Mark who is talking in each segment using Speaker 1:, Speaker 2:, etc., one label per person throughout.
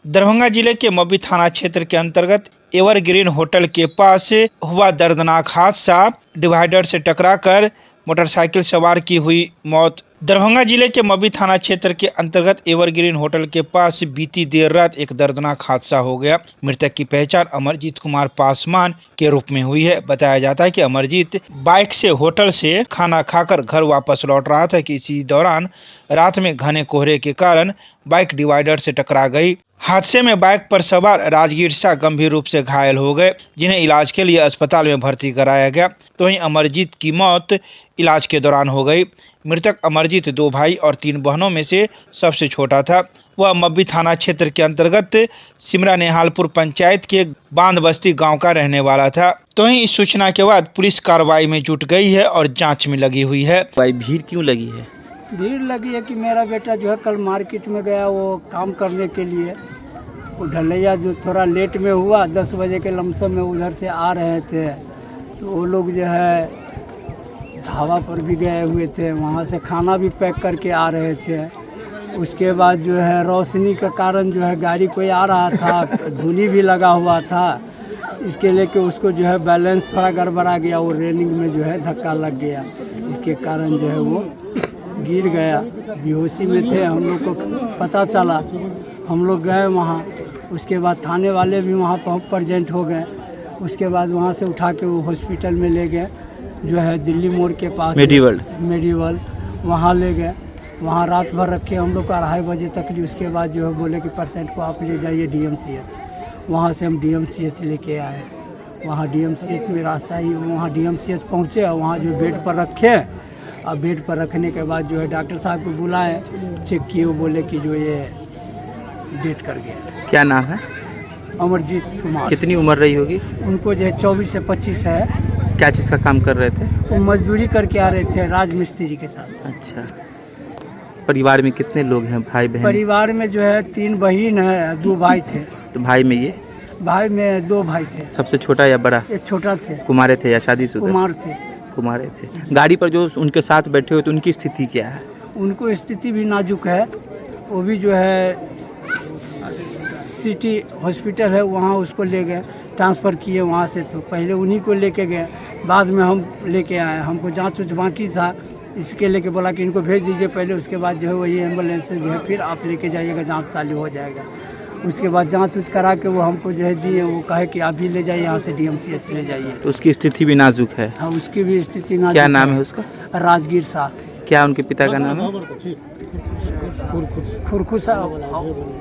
Speaker 1: दरभंगा जिले के मब्बी थाना क्षेत्र के अंतर्गत एवरग्रीन होटल के पास हुआ दर्दनाक हादसा। डिवाइडर से टकराकर मोटरसाइकिल सवार की हुई मौत। दरभंगा जिले के मब्बी थाना क्षेत्र के अंतर्गत एवरग्रीन होटल के पास बीती देर रात एक दर्दनाक हादसा हो गया। मृतक की पहचान अमरजीत कुमार पासवान के रूप में हुई है। बताया जाता है कि अमरजीत बाइक से होटल से खाना खाकर घर वापस लौट रहा था कि इसी दौरान रात में घने कोहरे के कारण बाइक डिवाइडर से टकरा गई। हादसे में बाइक पर सवार राजगीर शाह गंभीर रूप से घायल हो गए, जिन्हें इलाज के लिए अस्पताल में भर्ती कराया गया। तो वहीं अमरजीत की मौत इलाज के दौरान हो गई। मृतक अमरजीत 2 भाई और 3 बहनों में से सबसे छोटा था। वह मब्बी थाना क्षेत्र के अंतर्गत सिमरा नेहालपुर पंचायत के बांध बस्ती गांव का रहने वाला था। तो वहीं इस सूचना के बाद पुलिस कार्रवाई में जुट गई है और जांच में लगी हुई है।
Speaker 2: भाई भीड़ क्यों लगी है?
Speaker 3: भीड़ लगी है कि मेरा बेटा जो है कल मार्केट में गया वो काम करने के लिए। वो ढलैया जो थोड़ा लेट में हुआ, 10 बजे के लमसम में उधर से आ रहे थे, तो वो लोग जो है ढाबा पर भी गए हुए थे, वहाँ से खाना भी पैक करके आ रहे थे। उसके बाद जो है रोशनी के कारण जो है गाड़ी कोई आ रहा था, धुनी भी लगा हुआ था, इसके लेके उसको जो है बैलेंस थोड़ा गड़बड़ा गया, वो रेलिंग में जो है धक्का लग गया। इसके कारण जो है वो गिर गया, बेहोशी में थे। हम लोग को पता चला, हम लोग गए वहाँ। उसके बाद थाने वाले भी वहाँ प्रेजेंट हो गए। उसके बाद वहाँ से उठा के वो हॉस्पिटल में ले गए, जो है दिल्ली मोड़ के पास मेडिवल वहाँ ले गए। वहाँ रात भर रखे हम लोग को 2:30 बजे तक। उसके बाद जो है बोले कि पेशेंट को आप ले जाइए DMCH। वहाँ से हम DMCH लेके आए। वहाँ DMCH में रास्ता ही, वहाँ DMCH पहुँचे और वहाँ जो बेड पर रखे, और बेड पर रखने के बाद जो है डॉक्टर साहब को बुलाए, चेक किए, वो बोले कि जो ये डेट कर गया।
Speaker 2: क्या नाम है?
Speaker 3: अमरजीत कुमार।
Speaker 2: कितनी उम्र रही होगी?
Speaker 3: उनको जो है 24 से 25 है।
Speaker 2: क्या चीज़ का काम कर रहे थे?
Speaker 3: वो मजदूरी करके आ रहे थे राज मिस्त्री के साथ।
Speaker 2: अच्छा, परिवार में कितने लोग हैं, भाई बहन?
Speaker 3: परिवार में जो है 3 बहन है, 2 भाई थे।
Speaker 2: तो भाई में ये?
Speaker 3: भाई में 2 भाई थे।
Speaker 2: सबसे छोटा या बड़ा?
Speaker 3: एक छोटा थे।
Speaker 2: कुमारे थे या शादीशुदा?
Speaker 3: कुमार थे।
Speaker 2: कुमारे थे। गाड़ी पर जो उनके साथ बैठे हुए थे उनकी स्थिति क्या है?
Speaker 3: उनको स्थिति भी नाजुक है। वो भी जो है सिटी हॉस्पिटल है, वहाँ उसको ले गए, ट्रांसफ़र किए वहाँ से। तो पहले उन्हीं को लेके गए, बाद में हम लेके आए। हमको जांच उच बाकी था, इसके लेके बोला कि इनको भेज दीजिए पहले, उसके बाद जो है वही एम्बुलेंस से जो है फिर आप लेके जाइएगा, जांच चालू हो जाएगा। उसके बाद जांच उच करा के वो हमको जो है दिए। वो कहे कि अभी ले जाइए, यहाँ से DMCH ले जाइए।
Speaker 2: तो उसकी स्थिति भी नाजुक है?
Speaker 3: हाँ, उसकी भी स्थिति नाजुक।
Speaker 2: क्या नाम है उसका?
Speaker 3: राजगीर शाह।
Speaker 2: क्या उनके पिता का नाम है?
Speaker 3: खुरखुसा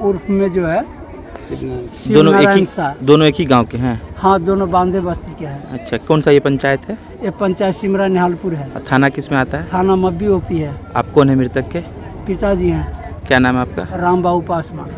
Speaker 3: उर्फ में जो है
Speaker 2: दोनों एक ही गांव के हैं?
Speaker 3: हाँ, दोनों बांधे बस्ती के हैं।
Speaker 2: अच्छा, कौन सा ये पंचायत है?
Speaker 3: ये पंचायत सिमरा नेहालपुर है।
Speaker 2: थाना किस में आता है?
Speaker 3: थाना मब्बी OP है।
Speaker 2: आप कौन है मृतक के?
Speaker 3: पिताजी हैं।
Speaker 2: क्या नाम है आपका?
Speaker 3: राम बाबू पासवान।